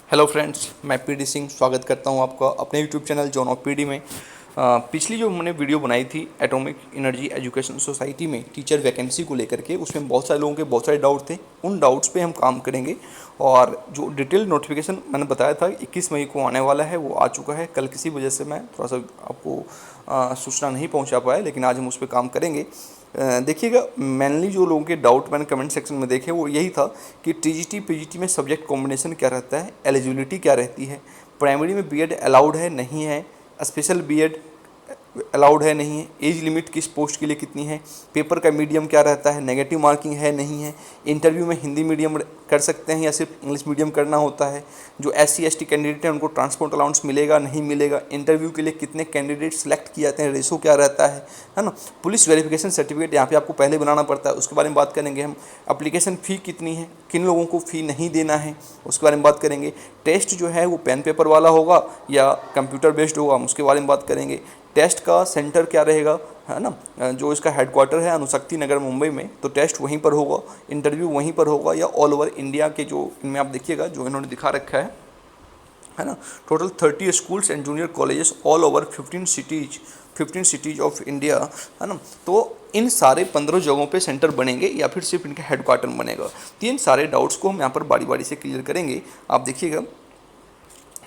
Hello friends, मैं PD Singh स्वागत करता हूं आपका अपने YouTube channel John of PD में। पिछली जो हमने वीडियो बनाई थी एटॉमिक एनर्जी एजुकेशन सोसाइटी में टीचर वैकेंसी को लेकर के, उसमें बहुत सारे लोगों के बहुत सारे डाउट थे। उन डाउट्स पे हम काम करेंगे और जो डिटेल नोटिफिकेशन मैंने बताया था 21 मई को आने वाला है वो आ चुका है। कल किसी वजह से मैं थोड़ा सा आपको सूचना नहीं पहुंचा पाया, लेकिन आज हम उस पर काम करेंगे। देखिएगा, मेनली जो लोगों के डाउट मैंने कमेंट सेक्शन में देखे वो यही था कि टीजीटी पीजीटी में सब्जेक्ट कॉम्बिनेशन क्या रहता है, एलिजिबिलिटी क्या रहती है, प्राइमरी में बीएड अलाउड है नहीं है, स्पेशल बीएड अलाउड है नहीं है, एज लिमिट किस पोस्ट के लिए कितनी है, पेपर का मीडियम क्या रहता है, नेगेटिव मार्किंग है नहीं है, इंटरव्यू में हिंदी मीडियम कर सकते हैं या सिर्फ इंग्लिश मीडियम करना होता है, जो SC ST कैंडिडेट हैं उनको ट्रांसपोर्ट अलाउंस मिलेगा नहीं मिलेगा, इंटरव्यू के लिए कितने कैंडिडेट सेलेक्ट किए जाते हैं, रेशो क्या रहता है ना, पुलिस वेरिफिकेशन सर्टिफिकेट यहाँ पे आपको पहले बनाना पड़ता है, उसके बारे में बात करेंगे हम। एप्लीकेशन फ़ी कितनी है, किन लोगों को फ़ी नहीं देना है, उसके बारे में बात करेंगे। टेस्ट जो है वो पेन पेपर वाला होगा या कंप्यूटर बेस्ड होगा, उसके बारे में बात करेंगे। टेस्ट का सेंटर क्या रहेगा, है ना, जो इसका हेडक्वार्टर है अणुशक्ति नगर मुंबई में, तो टेस्ट वहीं पर होगा, इंटरव्यू वहीं पर होगा, या ऑल ओवर इंडिया के जो इनमें आप देखिएगा जो इन्होंने दिखा रखा है ना, total 30 schools and junior colleges all over 15 cities of India, है ना। तो इन सारे 15 जगहों पे सेंटर बनेंगे या फिर सिर्फ इनका हेडक्वार्टर बनेगा। तो इन सारे डाउट्स को हम यहाँ पर बारी बारी से क्लियर करेंगे। आप देखिएगा,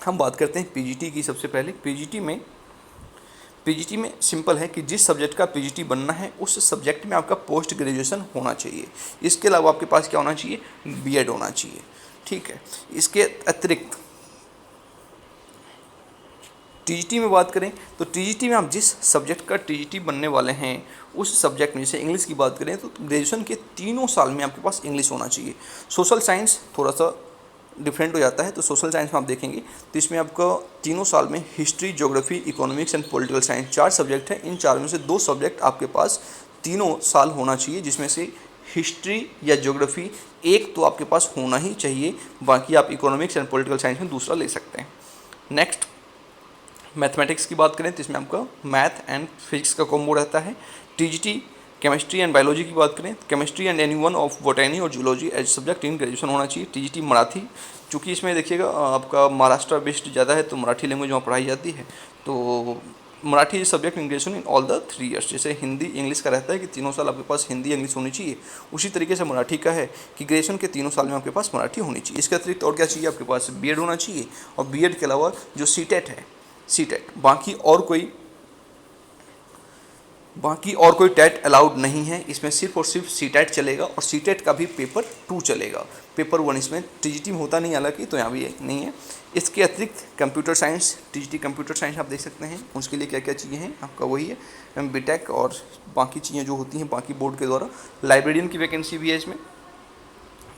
हम बात करते हैं पीजीटी की। सबसे पहले पीजीटी में सिंपल है कि जिस सब्जेक्ट का पीजीटी बनना है उस सब्जेक्ट में आपका पोस्ट ग्रेजुएशन होना चाहिए। इसके अलावा आपके पास क्या होना चाहिए, बीएड होना चाहिए, ठीक है। इसके अतिरिक्त टीजीटी में बात करें तो टीजीटी में आप जिस सब्जेक्ट का टीजीटी बनने वाले हैं उस सब्जेक्ट में, जैसे इंग्लिश की बात करें तो ग्रेजुएशन के तीनों साल में आपके पास इंग्लिश होना चाहिए। सोशल साइंस थोड़ा सा डिफरेंट हो जाता है, तो सोशल साइंस में आप देखेंगे तो इसमें आपका तीनों साल में history, geography, economics and political science 4 subject हैं। इन 4 में से 2 सब्जेक्ट आपके पास तीनों साल होना चाहिए, जिसमें से हिस्ट्री या ज्योग्राफी एक तो आपके पास होना ही चाहिए, बाकी आप इकोनॉमिक्स एंड पॉलिटिकल साइंस में दूसरा ले सकते हैं। नेक्स्ट, मैथमेटिक्स की बात करें तो इसमें आपका मैथ एंड फिजिक्स का कॉम्बो रहता है। टीजीटी केमिस्ट्री एंड बायोलॉजी की बात करें, chemistry and any one of botany और zoology as subject in graduation होना चाहिए। टीजीटी मराठी, चूँकि इसमें देखिएगा आपका महाराष्ट्र बेस्ड ज़्यादा है तो मराठी लैंग्वेज वहाँ पढ़ाई जाती है, तो Marathi subject in graduation in all the 3 years. जैसे हिंदी इंग्लिश का रहता है कि तीनों साल आपके पास हिंदी इंग्लिश होनी चाहिए, उसी तरीके से मराठी का है कि ग्रेजुएशन के तीनों साल में आपके पास मराठी होनी चाहिए। इसके अतिरिक्त और क्या चाहिए, आपके पास बीएड होना चाहिए, और बीएड के अलावा जो सीटेट है, सीटेट, बाकी और कोई टेट अलाउड नहीं है। इसमें सिर्फ और सिर्फ सीटेट चलेगा, और सीटेट का भी पेपर 2 चलेगा। पेपर 1 इसमें टीजीटी में होता नहीं, हालांकि, तो यहाँ भी नहीं है। इसके अतिरिक्त computer science, TGT computer science आप देख सकते हैं, उसके लिए क्या क्या चीज़ें हैं आपका वही है बीटेक और बाकी चीज़ें जो होती हैं बाकी बोर्ड के द्वारा। लाइब्रेरियन की वैकेंसी भी है इसमें,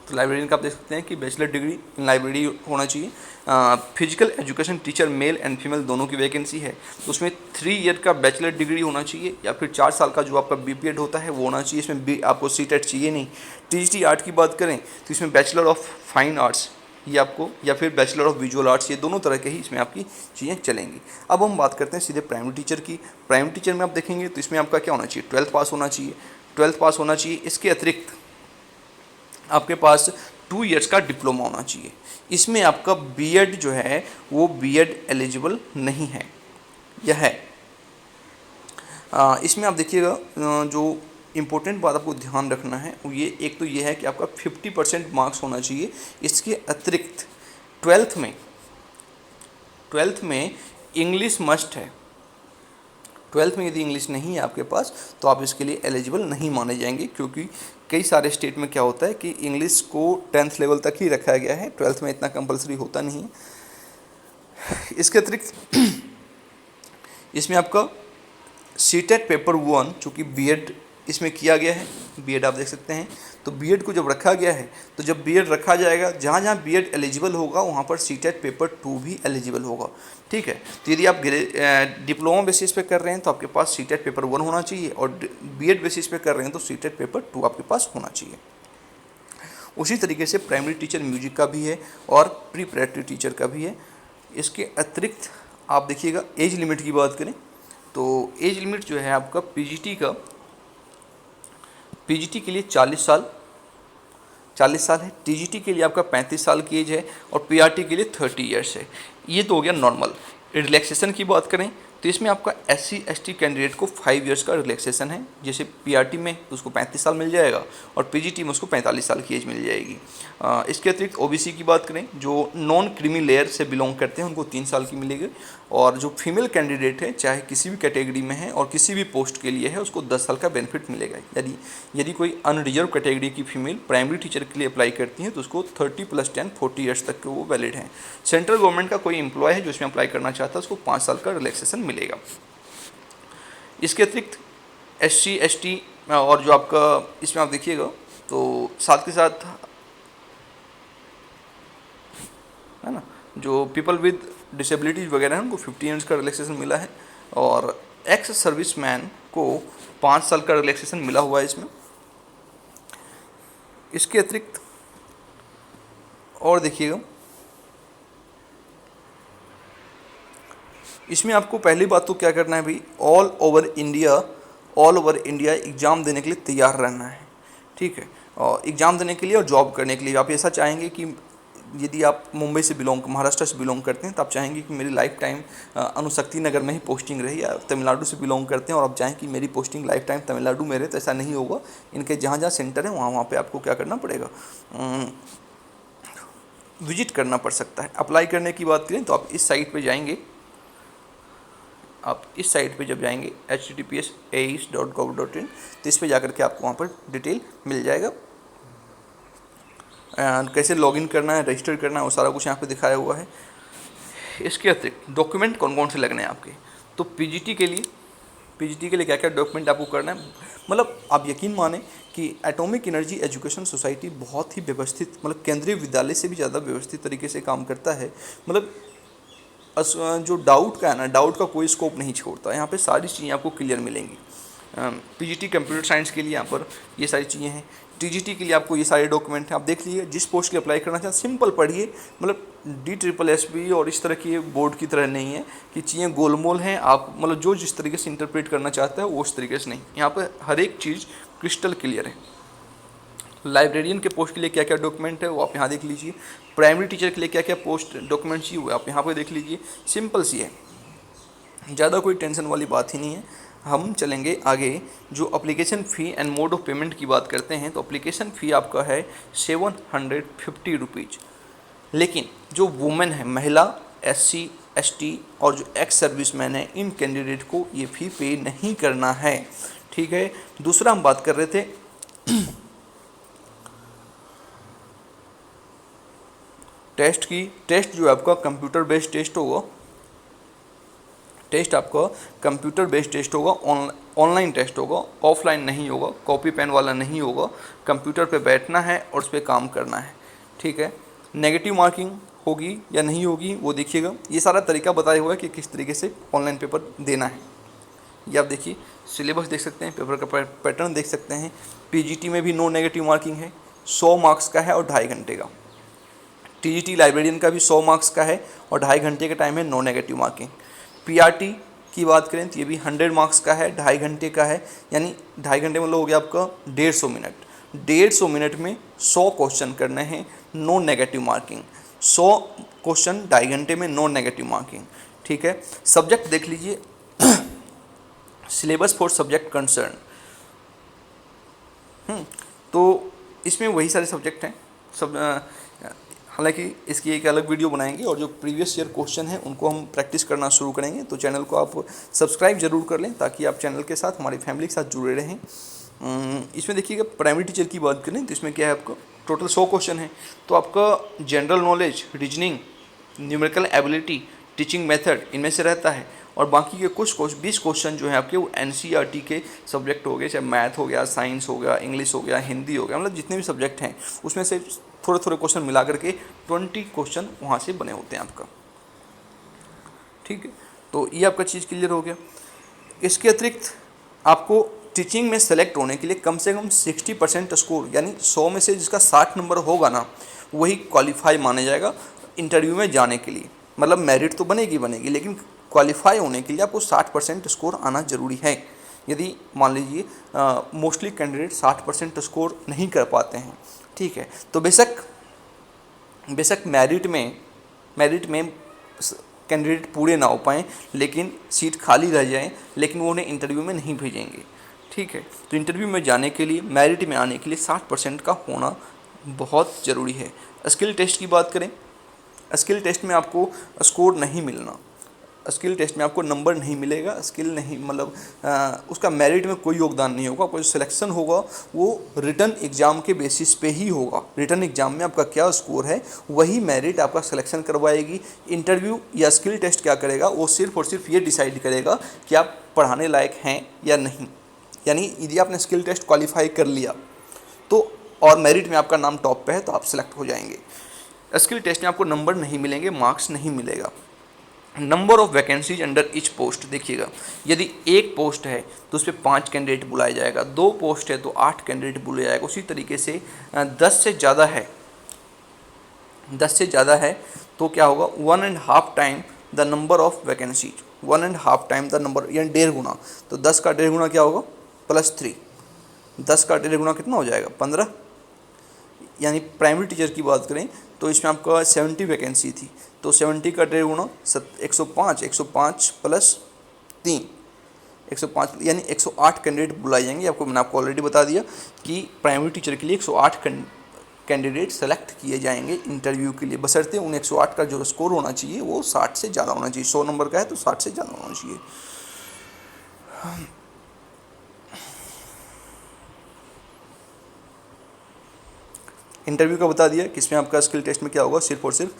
तो लाइब्रेरियन का आप देख सकते हैं कि बैचलर डिग्री इन लाइब्रेरी होना चाहिए। Physical education teacher male and female दोनों की वैकेंसी है, तो उसमें 3 ईयर का बैचलर डिग्री होना चाहिए, या फिर 4 साल का जो आपका बीपीएड होता है वो होना चाहिए। इसमें आपको सीटेट चाहिए नहीं। टीजीटी आर्ट की बात करें तो इसमें बैचलर ऑफ फाइन आर्ट्स ये आपको, या फिर बैचलर ऑफ विजुअल आर्ट्स, ये दोनों तरह के ही इसमें आपकी चीज़ें चलेंगी। अब हम बात करते हैं सीधे प्राइमरी टीचर की। प्राइमरी टीचर में आप देखेंगे तो इसमें आपका क्या होना चाहिए, 12th पास होना चाहिए, 12th पास होना चाहिए। इसके अतिरिक्त आपके पास 2 ईयर्स का डिप्लोमा होना चाहिए। इसमें आपका बीएड जो है वो बीएड एलिजिबल नहीं है, यह है। इसमें आप देखिएगा जो इम्पोर्टेंट बात आपको ध्यान रखना है वो ये, एक तो ये है कि आपका 50% मार्क्स होना चाहिए। इसके अतिरिक्त 12th में इंग्लिश मस्ट है। 12th में यदि इंग्लिश नहीं है आपके पास तो आप इसके लिए एलिजिबल नहीं माने जाएंगे, क्योंकि कई सारे स्टेट में क्या होता है कि इंग्लिश को 10th लेवल तक ही रखा गया है, 12th में इतना कंपलसरी होता नहीं है। इसके अतिरिक्त इसमें आपका सीटेट पेपर 1 चूँकि बीएड इसमें किया गया है, बीएड आप देख सकते हैं, तो बीएड को जब रखा गया है तो जब बीएड रखा जाएगा जहाँ जहाँ बीएड एलिजिबल होगा वहाँ पर सीटेट पेपर 2 भी एलिजिबल होगा, ठीक है। तो यदि आप डिप्लोमा बेसिस पे कर रहे हैं तो आपके पास सीटेट पेपर 1 होना चाहिए, और बीएड बेसिस पे कर रहे हैं तो सीटेट पेपर 2 आपके पास होना चाहिए। उसी तरीके से प्राइमरी टीचर म्यूजिक का भी है और प्रीपरेटरी टीचर का भी है। इसके अतिरिक्त आप देखिएगा एज लिमिट की बात करें तो एज लिमिट जो है आपका पीजीटी के लिए 40 40 साल है। टीजीटी के लिए आपका 35 साल की एज है और पीआरटी के लिए 30 ईयर्स है। ये तो हो गया नॉर्मल। रिलैक्सेशन की बात करें तो इसमें आपका एससी एसटी कैंडिडेट को 5 ईयर्स का रिलैक्सेशन है। जैसे पीआरटी में उसको 35 साल मिल जाएगा और पीजीटी में उसको 45 साल की एज मिल जाएगी। इसके अतिरिक्त ओबीसी की बात करें, जो नॉन क्रीमी लेयर से बिलोंग करते हैं उनको 3 साल की मिलेगी और जो फीमेल कैंडिडेट है चाहे किसी भी कैटेगरी में है और किसी भी पोस्ट के लिए है उसको 10 साल का बेनिफिट मिलेगा। यदि कोई अनरिजर्व कैटेगरी की फीमेल प्राइमरी टीचर के लिए अप्लाई करती है तो उसको 30 + 10 40 ईयर्स तक के वो वैलिड हैं। सेंट्रल गवर्नमेंट का कोई एम्प्लॉय है जो इसमें अप्लाई करना चाहता है उसको 5 साल का रिलैक्सेशन मिलेगा। इसके अतिरिक्त SC ST और जो आपका इसमें आप देखिएगा तो साथ के साथ है ना, जो पीपल विद डिसेबिलिटीज वगैरह हैं उनको 50 ईयर्स का रिलैक्सेशन मिला है और एक्स सर्विसमैन को 5 साल का रिलैक्सेशन मिला हुआ है इसमें। इसके अतिरिक्त और देखिएगा, इसमें आपको पहली बात तो क्या करना है भाई, ऑल ओवर इंडिया एग्ज़ाम देने के लिए तैयार रहना है। ठीक है, और एग्ज़ाम देने के लिए और जॉब करने के लिए आप ऐसा चाहेंगे कि यदि आप मुंबई से महाराष्ट्र से बिलोंग करते हैं तो आप चाहेंगे कि मेरी लाइफ टाइम अणुशक्ति नगर में ही पोस्टिंग रही, या तमिलनाडु से बिलोंग करते हैं और आप चाहें कि मेरी पोस्टिंग लाइफ टाइम तमिलनाडु में रहे, तो ऐसा नहीं होगा। इनके जहाँ जहाँ सेंटर है वहाँ पे आपको क्या करना पड़ेगा, विजिट करना पड़ सकता है। अप्लाई करने की बात करें तो आप इस साइट पे जाएंगे, आप इस साइट पे जब जाएंगे https://ace.gov.in तो इस पे जाकर के आपको वहाँ पर डिटेल मिल जाएगा। कैसे लॉगिन करना है, रजिस्टर करना है, वो सारा कुछ यहाँ पे दिखाया हुआ है। इसके अतिरिक्त डॉक्यूमेंट कौन कौन से लगने हैं आपके, तो पीजीटी के लिए क्या क्या डॉक्यूमेंट आपको करना है, मतलब आप यकीन माने कि एटॉमिक एनर्जी एजुकेशन सोसाइटी बहुत ही व्यवस्थित, मतलब केंद्रीय विद्यालय से भी ज़्यादा व्यवस्थित तरीके से काम करता है। मतलब जो डाउट का है ना, डाउट का कोई स्कोप नहीं छोड़ता। यहाँ पे सारी चीज़ें आपको क्लियर मिलेंगी। पीजीटी कंप्यूटर साइंस के लिए यहाँ पर ये सारी चीज़ें हैं। टीजीटी के लिए आपको ये सारे डॉक्यूमेंट हैं, आप देख लीजिए। जिस पोस्ट के अप्लाई करना चाहें सिंपल पढ़िए, मतलब DSSB और इस तरह की बोर्ड की तरह नहीं है कि चीज़ें गोलमोल हैं। आप मतलब जो जिस तरीके से इंटरप्रेट करना चाहता है वो उस तरीके से नहीं, यहाँ पर हर एक चीज़ क्रिस्टल क्लियर है। लाइब्रेरियन के पोस्ट के लिए क्या क्या डॉक्यूमेंट है वो आप यहाँ देख लीजिए। प्राइमरी टीचर के लिए क्या क्या पोस्ट डॉक्यूमेंट चाहिए वो आप यहाँ पर देख लीजिए। सिंपल सी है, ज़्यादा कोई टेंशन वाली बात ही नहीं है। हम चलेंगे आगे। जो application fee and mode of payment की बात करते हैं तो एप्लीकेशन फ़ी आपका है 750 रुपीज़। लेकिन जो वुमेन है, महिला, SC ST और जो एक्स सर्विसमैन है, इन कैंडिडेट को ये फ़ी पे नहीं करना है। ठीक है। दूसरा हम बात कर रहे थे टेस्ट की। टेस्ट जो आपका कंप्यूटर बेस्ड टेस्ट होगा, टेस्ट आपका कंप्यूटर बेस्ड टेस्ट होगा, ऑनलाइन टेस्ट होगा, ऑफलाइन नहीं होगा, कॉपी पेन वाला नहीं होगा। कंप्यूटर पे बैठना है और उस पर काम करना है। ठीक है। नेगेटिव मार्किंग होगी या नहीं होगी वो देखिएगा। ये सारा तरीका बताया हुआ है कि किस तरीके से ऑनलाइन पेपर देना है। ये आप देखिए, सिलेबस देख सकते हैं, पेपर का पैटर्न देख सकते हैं। पीजीटी में भी नो नेगेटिव मार्किंग है, 100 मार्क्स का है और 2.5 घंटे का। टीजीटी लाइब्रेरियन का भी 100 मार्क्स का है और 2.5 घंटे का टाइम है, नो नेगेटिव मार्किंग। पीआरटी की बात करें तो ये भी 100 मार्क्स का है, 2.5 घंटे का है, यानी 2.5 घंटे मतलब हो गया आपका 150 मिनट। 150 मिनट में 100 क्वेश्चन करने हैं, नो नेगेटिव मार्किंग। 100 क्वेश्चन 2.5 घंटे में, नो नेगेटिव मार्किंग। ठीक है। सब्जेक्ट देख लीजिए, सिलेबस फॉर सब्जेक्ट कंसर्न। तो इसमें वही सारे सब्जेक्ट हैं सब। हालांकि इसकी एक अलग वीडियो बनाएंगे और जो प्रीवियस ईयर क्वेश्चन हैं उनको हम प्रैक्टिस करना शुरू करेंगे। तो चैनल को आप सब्सक्राइब जरूर कर लें ताकि आप चैनल के साथ, हमारी फैमिली के साथ जुड़े रहें। इसमें देखिएगा, प्राइमरी टीचर की बात करें तो इसमें क्या है, आपका टोटल 100 क्वेश्चन है। तो आपका general knowledge, reasoning, numerical ability, teaching method इनमें से रहता है और बाकी के कुछ 20 क्वेश्चन जो है आपके वो NCERT के सब्जेक्ट हो गए, चाहे मैथ हो गया, साइंस हो गया, इंग्लिश हो गया, हिंदी हो गया, मतलब जितने भी सब्जेक्ट हैं उसमें से थोड़े थोड़े क्वेश्चन मिला करके 20 क्वेश्चन वहाँ से बने होते हैं आपका। ठीक है। तो ये आपका चीज़ क्लियर हो गया। इसके अतिरिक्त आपको टीचिंग में सेलेक्ट होने के लिए कम से कम 60% स्कोर, यानी 100 में से जिसका 60 नंबर होगा ना वही क्वालिफाई माना जाएगा इंटरव्यू में जाने के लिए। मतलब मेरिट तो बनेगी लेकिन क्वालिफाई होने के लिए आपको 60% स्कोर आना ज़रूरी है। यदि मान लीजिए मोस्टली कैंडिडेट 60% स्कोर नहीं कर पाते हैं, ठीक है। तो बेशक मेरिट में कैंडिडेट पूरे ना हो पाएँ, लेकिन सीट खाली रह जाए, लेकिन वो उन्हें इंटरव्यू में नहीं भेजेंगे। ठीक है। तो इंटरव्यू में जाने के लिए, मेरिट में आने के लिए 60% का होना बहुत ज़रूरी है। स्किल टेस्ट की बात करें, स्किल टेस्ट में आपको स्कोर नहीं मिलना, स्किल टेस्ट में आपको नंबर नहीं मिलेगा, स्किल नहीं मतलब उसका मेरिट में कोई योगदान नहीं होगा। कोई सिलेक्शन होगा वो रिटन एग्ज़ाम के बेसिस पे ही होगा। रिटन एग्ज़ाम में आपका क्या स्कोर है वही मेरिट आपका सिलेक्शन करवाएगी। इंटरव्यू या स्किल टेस्ट क्या करेगा, वो सिर्फ और सिर्फ ये डिसाइड करेगा कि आप पढ़ाने लायक हैं या नहीं। यानी यदि आपने स्किल टेस्ट क्वालिफाई कर लिया तो और मेरिट में आपका नाम टॉप पे है तो आप सिलेक्ट हो जाएंगे। स्किल टेस्ट में आपको नंबर नहीं मिलेंगे, मार्क्स नहीं मिलेगा। Number of vacancies under each post, देखिएगा यदि एक पोस्ट है तो उस पर 5 कैंडिडेट बुलाया जाएगा, 2 पोस्ट है तो 8 कैंडिडेट बुलाया जाएगा। उसी तरीके से 10 से ज़्यादा है तो क्या होगा, 1.5 time the number of vacancies, 1.5 time the number, यानी 1.5 गुना। तो 10 का 1.5 गुना क्या होगा, +3, 10 का 1.5 गुना कितना हो जाएगा, 15। यानी प्राइमरी टीचर की बात करें तो इसमें आपका 70 वैकेंसी थी, तो 70 का 1.5 गुना 105, 105 + 3, 105 यानी 108 कैंडिडेट बुलाए जाएंगे। मैंने आपको ऑलरेडी बता दिया कि प्राइमरी टीचर के लिए 108 कैंडिडेट सेलेक्ट किए जाएंगे इंटरव्यू के लिए, बशर्ते उन 108 का जो स्कोर होना चाहिए वो 60 से ज़्यादा होना चाहिए। 100 नंबर का है तो 60 से ज़्यादा होना चाहिए। इंटरव्यू का बता दिया कि इसमें आपका स्किल टेस्ट में क्या होगा, सिर्फ और सिर्फ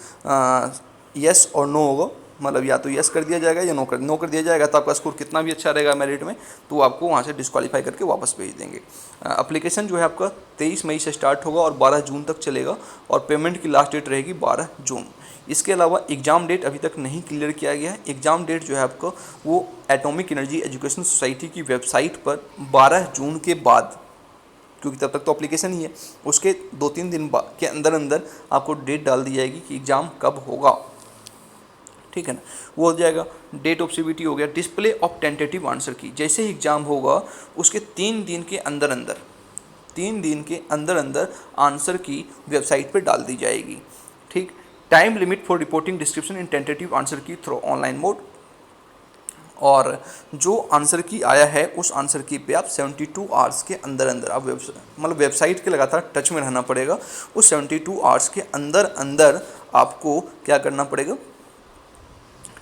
यस और नो होगा। मतलब या तो यस कर दिया जाएगा या नो कर दिया जाएगा। तो आपका स्कोर कितना भी अच्छा रहेगा मेरिट में तो वो आपको वहाँ से डिस्क्वालीफाई करके वापस भेज देंगे। एप्लीकेशन जो है आपका 23 मई से स्टार्ट होगा और 12 जून तक चलेगा, और पेमेंट की लास्ट डेट रहेगी 12 जून। इसके अलावा एग्ज़ाम डेट अभी तक नहीं क्लियर किया गया है। एग्ज़ाम डेट जो है आपका वो एटॉमिक एनर्जी एजुकेशन सोसाइटी की वेबसाइट पर 12 जून के बाद, क्योंकि तब तक तो एप्लीकेशन ही है, उसके 2-3 दिन के अंदर अंदर आपको डेट डाल दी जाएगी कि एग्ज़ाम कब होगा। ठीक है ना, वो हो जाएगा। डेट ऑफ सीबीटी हो गया। डिस्प्ले ऑफ टेंटेटिव आंसर की, जैसे ही एग्ज़ाम होगा उसके 3 दिन के अंदर अंदर आंसर की वेबसाइट पे डाल दी जाएगी। ठीक। Time limit for reporting description in tentative answer की थ्रू ऑनलाइन मोड, और जो आंसर की आया है उस आंसर की पे आप 72 आवर्स के अंदर अंदर आप वेबसाइट के लगातार टच में रहना पड़ेगा। उस 72 आवर्स के अंदर अंदर आपको क्या करना पड़ेगा,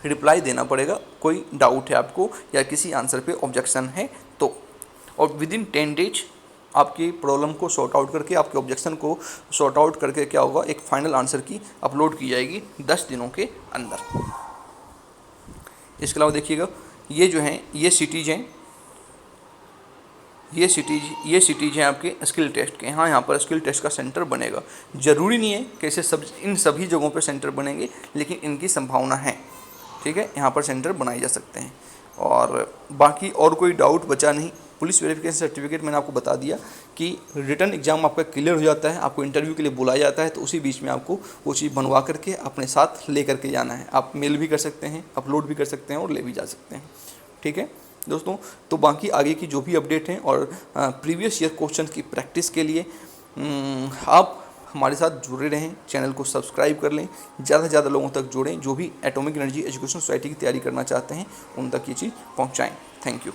रिप्लाई देना पड़ेगा। कोई डाउट है आपको या किसी आंसर पे ऑब्जेक्शन है तो, और विदिन 10 डेज आपकी प्रॉब्लम को सॉर्ट आउट करके, आपके ऑब्जेक्शन को सॉर्ट आउट करके क्या होगा, एक फाइनल आंसर की अपलोड की जाएगी 10 दिनों के अंदर। इसके अलावा देखिएगा ये जो हैं ये सिटीज़ हैं आपके स्किल टेस्ट के। हाँ, यहाँ पर स्किल टेस्ट का सेंटर बनेगा। ज़रूरी नहीं है कि ऐसे इन सभी जगहों पर सेंटर बनेंगे, लेकिन इनकी संभावना है। ठीक है, यहाँ पर सेंटर बनाए जा सकते हैं। और बाकी और कोई डाउट बचा नहीं। पुलिस वेरिफिकेशन सर्टिफिकेट मैंने आपको बता दिया कि रिटन एग्ज़ाम आपका क्लियर हो जाता है, आपको इंटरव्यू के लिए बुलाया जाता है, तो उसी बीच में आपको वो चीज़ बनवा करके अपने साथ ले करके जाना है। आप मेल भी कर सकते हैं, अपलोड भी कर सकते हैं और ले भी जा सकते हैं। ठीक है दोस्तों, तो बाकी आगे की जो भी अपडेट हैं और प्रीवियस ईयर क्वेश्चन की प्रैक्टिस के लिए आप हमारे साथ जुड़े रहें, चैनल को सब्सक्राइब कर लें, ज़्यादा से ज़्यादा लोगों तक जोड़ें। जो भी एटॉमिक एनर्जी एजुकेशन सोसाइटी की तैयारी करना चाहते हैं उन तक ये चीज़ पहुँचाएँ। Thank you.